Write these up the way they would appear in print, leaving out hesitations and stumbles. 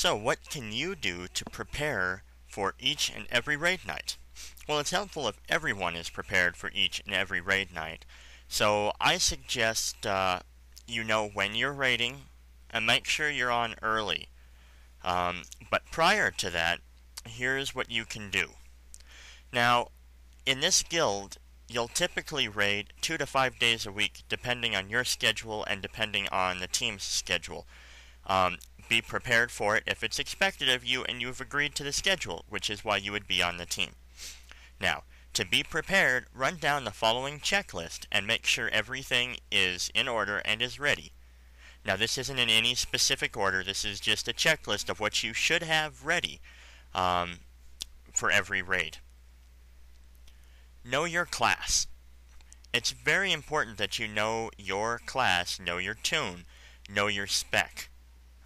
So what can you do to prepare for each and every raid night? Well, it's helpful if everyone is prepared for each and every raid night. So I suggest you know when you're raiding and make sure you're on early. But prior to that, here's what you can do. Now, in this guild, you'll typically raid 2 to 5 days a week, depending on your schedule and depending on the team's schedule. Be prepared for it if it's expected of you and you've agreed to the schedule, which is why you would be on the team. Now, to be prepared, run down the following checklist and make sure everything is in order and is ready. Now, this isn't in any specific order. This is just a checklist of what you should have ready for every raid. Know your class. It's very important that you know your class, know your tune, know your spec,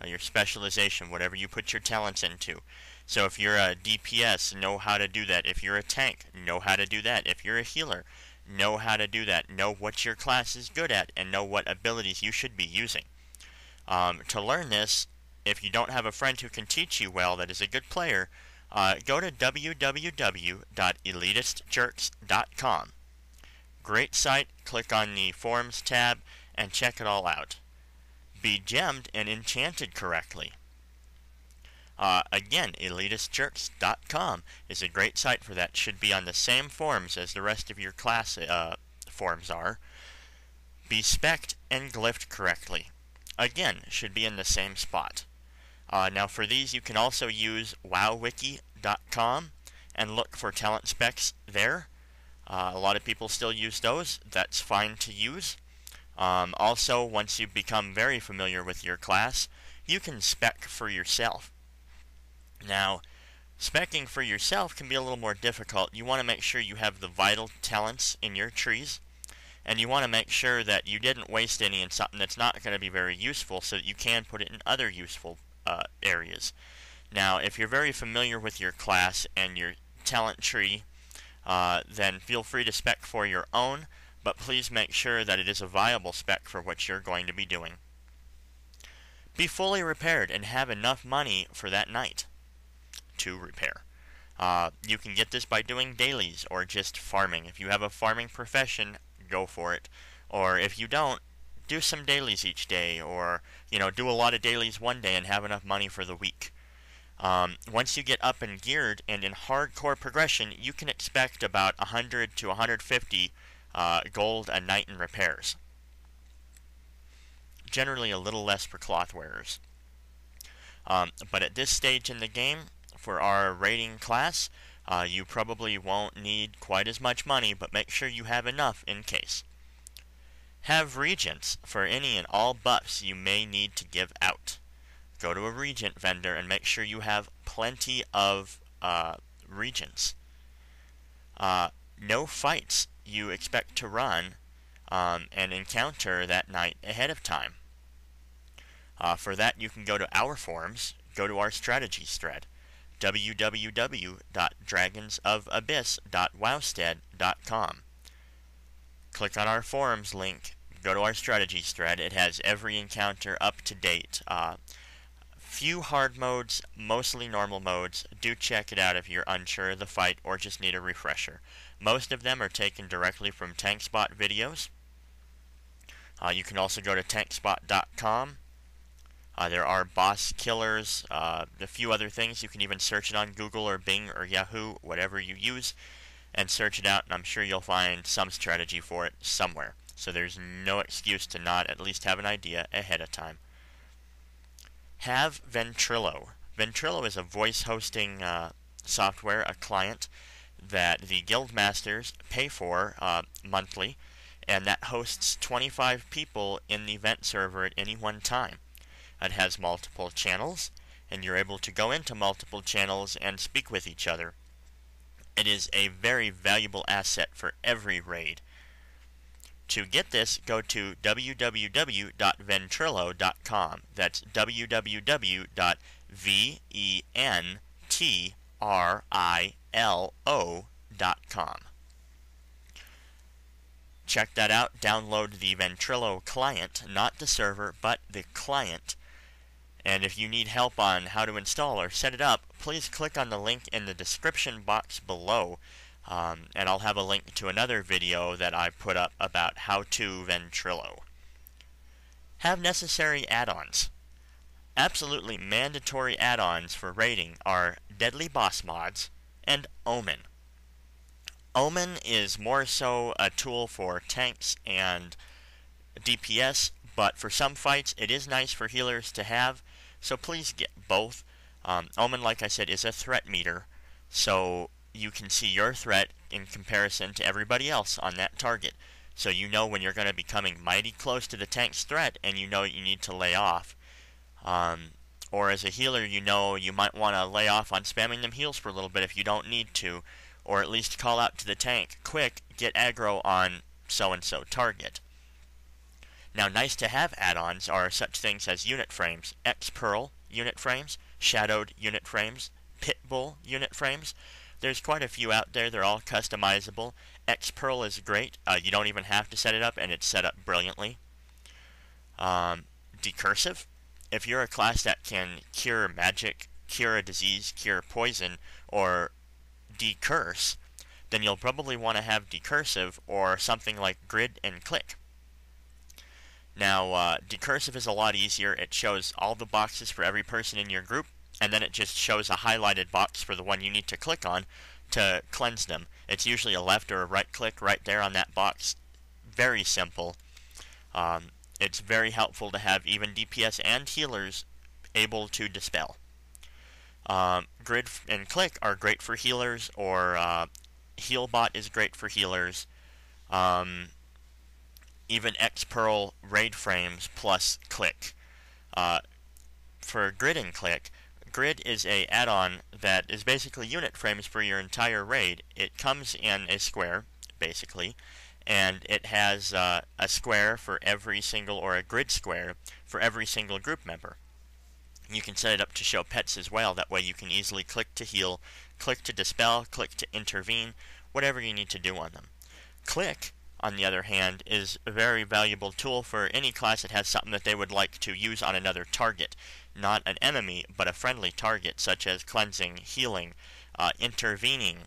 your specialization, whatever you put your talents into. So if you're a DPS, know how to do that. If you're a tank, know how to do that. If you're a healer, know how to do that. Know what your class is good at and know what abilities you should be using. To learn this, if you don't have a friend who can teach you well that is a good player, go to www.elitistjerks.com. Great site. Click on the Forums tab and check it all out. Be gemmed and enchanted correctly. Again, elitistjerks.com is a great site for that. Should be on the same forums as the rest of your class forums are. Be Spec'd and Glyphed correctly. Again, should be in the same spot. Now for these you can also use wowwiki.com and look for talent specs there. A lot of people still use those. That's fine to use. Also, once you become very familiar with your class, you can spec for yourself. Now, speccing for yourself can be a little more difficult. You want to make sure you have the vital talents in your trees, and you want to make sure that you didn't waste any in something that's not going to be very useful so that you can put it in other useful areas. Now, if you're very familiar with your class and your talent tree, then feel free to spec for your own, but please make sure that it is a viable spec for what you're going to be doing. Be fully repaired and have enough money for that night to repair. You can get this by doing dailies or just farming. If you have a farming profession, go for it. Or if you don't, do some dailies each day, or do a lot of dailies one day and have enough money for the week. Once you get up and geared and in hardcore progression, you can expect about 100 to 150 gold a night in repairs. Generally a little less for cloth wearers. But at this stage in the game, for our raiding class, you probably won't need quite as much money, but make sure you have enough in case. Have Reagents for any and all buffs you may need to give out. Go to a Reagent vendor and make sure you have plenty of Reagents. No fights you expect to run and encounter that night ahead of time. For that, you can go to our forums, go to our strategies thread, www.dragonsofabyss.wowstead.com. Click on our forums link, go to our strategies thread. It has every encounter up to date. Few hard modes, mostly normal modes. Do check it out if you're unsure of the fight or just need a refresher. Most of them are taken directly from TankSpot videos. You can also go to tankspot.com. There are boss killers, a few other things. You can even search it on Google or Bing or Yahoo, whatever you use, and search it out, and I'm sure you'll find some strategy for it somewhere. So there's no excuse to not at least have an idea ahead of time. Have Ventrilo. Ventrilo is a voice hosting software, a client that the guild masters pay for monthly, and that hosts 25 people in the event server at any one time. It has multiple channels, and you're able to go into multiple channels and speak with each other. It is a very valuable asset for every raid. To get this, go to www.ventrilo.com. That's www.ventrilo.com. Check that out. Download the Ventrilo client, not the server, but the client. And if you need help on how to install or set it up, please click on the link in the description box below, and I'll have a link to another video that I put up about how to Ventrilo. Have necessary add-ons. Absolutely mandatory add-ons for raiding are Deadly Boss Mods and Omen. Omen is more so a tool for tanks and DPS, but for some fights it is nice for healers to have, so please get both. Omen, like I said, is a threat meter, so you can see your threat in comparison to everybody else on that target. So you know when you're going to be coming mighty close to the tank's threat and you know you need to lay off. Or as a healer, you know you might want to lay off on spamming them heals for a little bit if you don't need to, or at least call out to the tank, quick, get aggro on so-and-so target. Now, nice to have add-ons are such things as unit frames, X-Pearl unit frames, shadowed unit frames, Pitbull unit frames. There's quite a few out there. They're all customizable. X-Pearl is great. You don't even have to set it up, and it's set up brilliantly. Decursive. If you're a class that can cure magic, cure a disease, cure poison, or decurse, then you'll probably want to have decursive or something like grid and click. Now, decursive is a lot easier. It shows all the boxes for every person in your group, and then it just shows a highlighted box for the one you need to click on to cleanse them. It's usually a left or a right click right there on that box. Very simple. It's very helpful to have even DPS and healers able to dispel. Grid and click are great for healers, or Healbot is great for healers. Even X-Pearl raid frames plus click. For grid and click, grid is a add-on that is basically unit frames for your entire raid. It comes in a square, basically, and it has a square for every single, or a grid square for every single group member. You can set it up to show pets as well. That way you can easily click to heal, click to dispel, click to intervene, whatever you need to do on them. Click, on the other hand, is a very valuable tool for any class that has something that they would like to use on another target. Not an enemy, but a friendly target, such as cleansing, healing, intervening,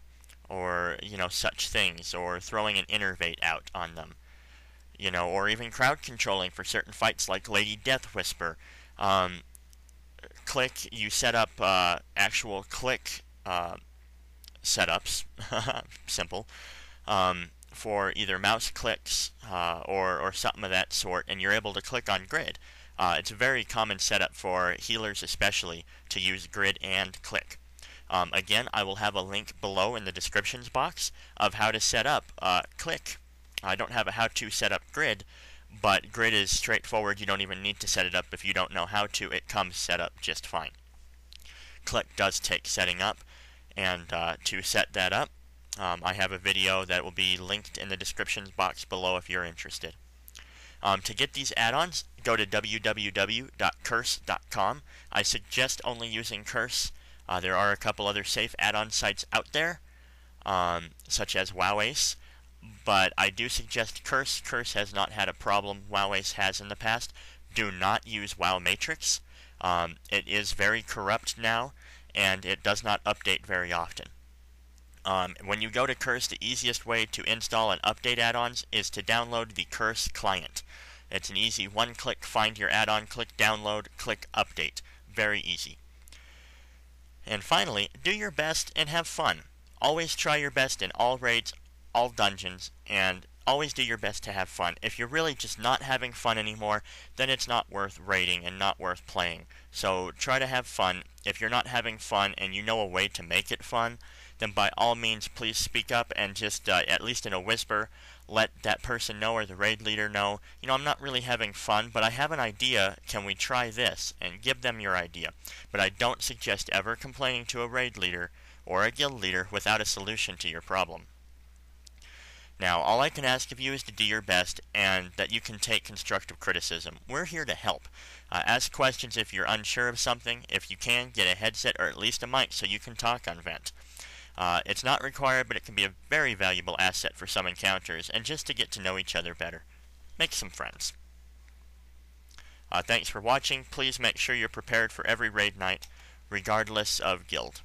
or, such things, or throwing an innervate out on them. Or even crowd controlling for certain fights like Lady Death Whisper. Click, you set up actual click setups, simple, for either mouse clicks or something of that sort, and you're able to click on grid. It's a very common setup for healers especially to use grid and click. Again, I will have a link below in the descriptions box of how to set up click. I don't have a how to set up grid, but grid is straightforward. You don't even need to set it up if you don't know how to. It comes set up just fine. Click does take setting up, and to set that up, I have a video that will be linked in the descriptions box below if you're interested. To get these add-ons, go to www.curse.com. I suggest only using Curse. There are a couple other safe add-on sites out there, such as WowAce, but I do suggest Curse. Curse has not had a problem WowAce has in the past. Do not use WoW Matrix. It is very corrupt now, and it does not update very often. When you go to Curse, the easiest way to install and update add-ons is to download the Curse client. It's an easy one-click find your add-on, click download, click update. Very easy. And finally, do your best and have fun. Always try your best in all raids, all dungeons, and always do your best to have fun. If you're really just not having fun anymore, then it's not worth raiding and not worth playing. So try to have fun. If you're not having fun and you know a way to make it fun, then by all means please speak up and just, at least in a whisper, let that person know or the raid leader know, I'm not really having fun, but I have an idea, can we try this? And give them your idea. But I don't suggest ever complaining to a raid leader or a guild leader without a solution to your problem. Now, all I can ask of you is to do your best and that you can take constructive criticism. We're here to help. Ask questions if you're unsure of something. If you can, get a headset or at least a mic so you can talk on Vent. It's not required, but it can be a very valuable asset for some encounters and just to get to know each other better. Make some friends. Thanks for watching. Please make sure you're prepared for every raid night, regardless of guild.